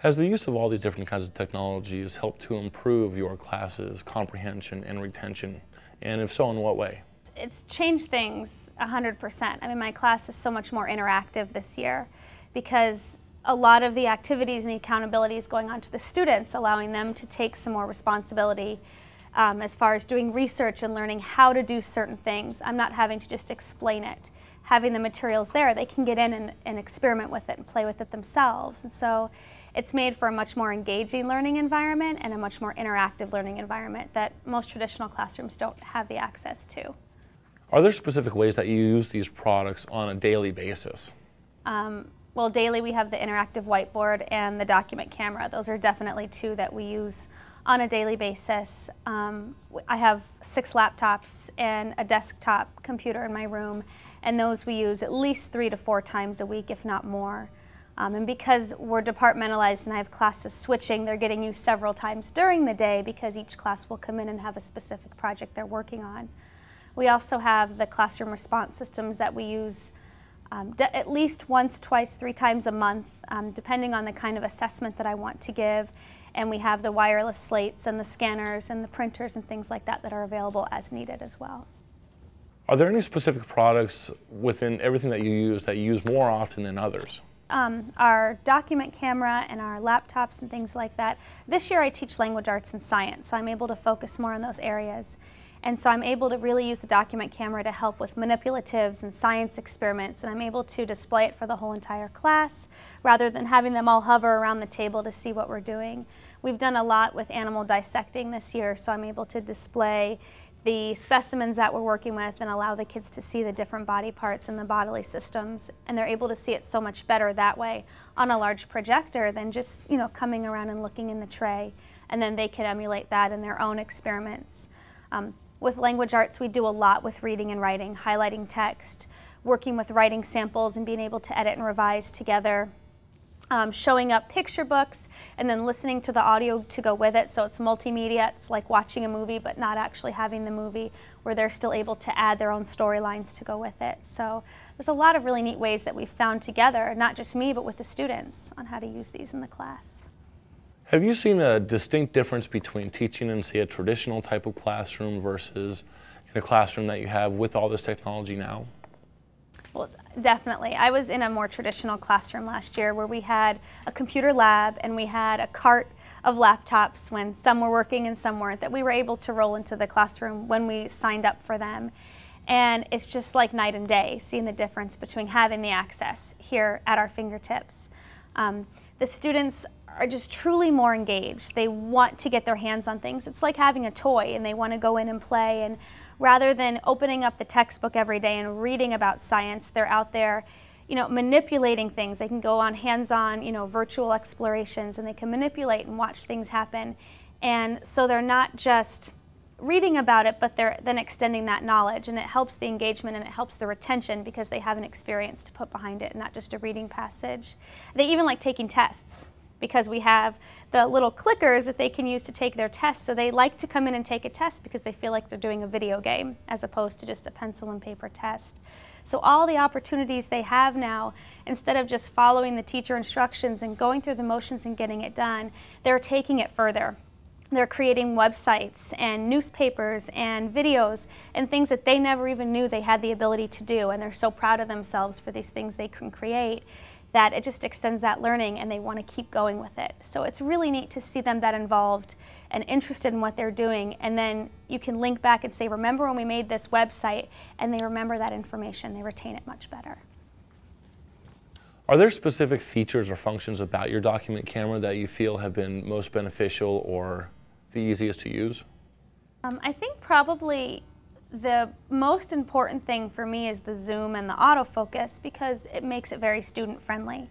Has the use of all these different kinds of technologies helped to improve your class's comprehension and retention? And if so, in what way? It's changed things 100%. I mean, my class is so much more interactive this year because a lot of the activities and the accountability is going on to the students, allowing them to take some more responsibility as far as doing research and learning how to do certain things. I'm not having to just explain it. Having the materials there, they can get in and experiment with it and play with it themselves. And so it's made for a much more engaging learning environment and a much more interactive learning environment that most traditional classrooms don't have the access to. Are there specific ways that you use these products on a daily basis? Well, daily we have the interactive whiteboard and the document camera. Those are definitely two that we use on a daily basis. I have 6 laptops and a desktop computer in my room, and those we use at least 3 to 4 times a week, if not more. And because we're departmentalized and I have classes switching, they're getting used several times during the day because each class will come in and have a specific project they're working on. We also have the classroom response systems that we use at least once, twice, 3 times a month, depending on the kind of assessment that I want to give. And we have the wireless slates and the scanners and the printers and things like that that are available as needed as well. Are there any specific products within everything that you use more often than others? Our document camera and our laptops and things like that. This year I teach language arts and science, so I'm able to focus more on those areas. And so I'm able to really use the document camera to help with manipulatives and science experiments, and I'm able to display it for the whole entire class rather than having them all hover around the table to see what we're doing. We've done a lot with animal dissecting this year, so I'm able to display the specimens that we're working with and allow the kids to see the different body parts and the bodily systems, and they're able to see it so much better that way on a large projector than just, you know, coming around and looking in the tray, and then they can emulate that in their own experiments. With language arts, we do a lot with reading and writing, highlighting text, working with writing samples and being able to edit and revise together, showing up picture books and then listening to the audio to go with it, so it's multimedia. It's like watching a movie but not actually having the movie, where they're still able to add their own storylines to go with it. So there's a lot of really neat ways that we've found together, not just me but with the students, on how to use these in the class. Have you seen a distinct difference between teaching in, say, a traditional type of classroom versus in a classroom that you have with all this technology now? Well, definitely. I was in a more traditional classroom last year where we had a computer lab and we had a cart of laptops when some were working and some weren't, that we were able to roll into the classroom when we signed up for them. And it's just like night and day, seeing the difference between having the access here at our fingertips. The students are just truly more engaged. They want to get their hands on things. It's like having a toy, and they want to go in and play. And rather than opening up the textbook every day and reading about science, they're out there, you know, manipulating things. They can go on hands-on, you know, virtual explorations, and they can manipulate and watch things happen. And so they're not just reading about it, but they're then extending that knowledge, and it helps the engagement and it helps the retention because they have an experience to put behind it, not just a reading passage. They even like taking tests, because we have the little clickers that they can use to take their tests. So they like to come in and take a test because they feel like they're doing a video game as opposed to just a pencil and paper test. So all the opportunities they have now, instead of just following the teacher instructions and going through the motions and getting it done, they're taking it further. They're creating websites and newspapers and videos and things that they never even knew they had the ability to do, and they're so proud of themselves for these things they can create that it just extends that learning and they want to keep going with it. So it's really neat to see them that involved and interested in what they're doing, and then you can link back and say, remember when we made this website, and they remember that information, they retain it much better. Are there specific features or functions about your document camera that you feel have been most beneficial or the easiest to use? I think probably the most important thing for me is the zoom and the autofocus, because it makes it very student friendly.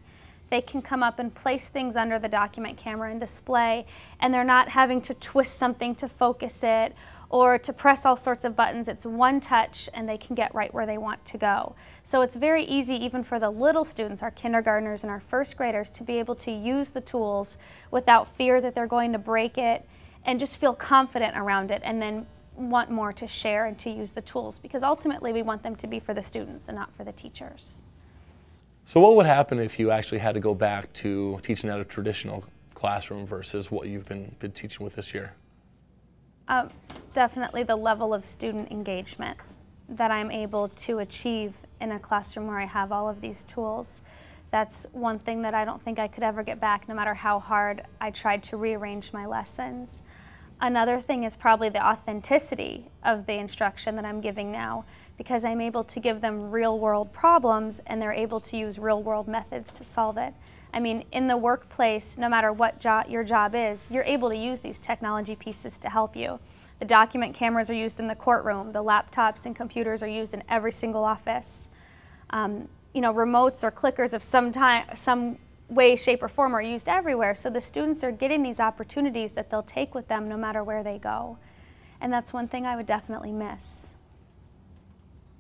They can come up and place things under the document camera and display, and they're not having to twist something to focus it or to press all sorts of buttons. It's one touch and they can get right where they want to go. So it's very easy even for the little students, our kindergartners and our first graders, to be able to use the tools without fear that they're going to break it, and just feel confident around it, and then want more to share and to use the tools, because ultimately we want them to be for the students and not for the teachers. So what would happen if you actually had to go back to teaching at a traditional classroom versus what you've been teaching with this year? Definitely the level of student engagement that I'm able to achieve in a classroom where I have all of these tools. That's one thing that I don't think I could ever get back, no matter how hard I tried to rearrange my lessons. Another thing is probably the authenticity of the instruction that I'm giving now, because I'm able to give them real-world problems and they're able to use real-world methods to solve it. I mean, in the workplace, no matter what your job is, you're able to use these technology pieces to help you. The document cameras are used in the courtroom. The laptops and computers are used in every single office. You know, remotes or clickers of some way, shape, or form are used everywhere. So the students are getting these opportunities that they'll take with them no matter where they go. And that's one thing I would definitely miss.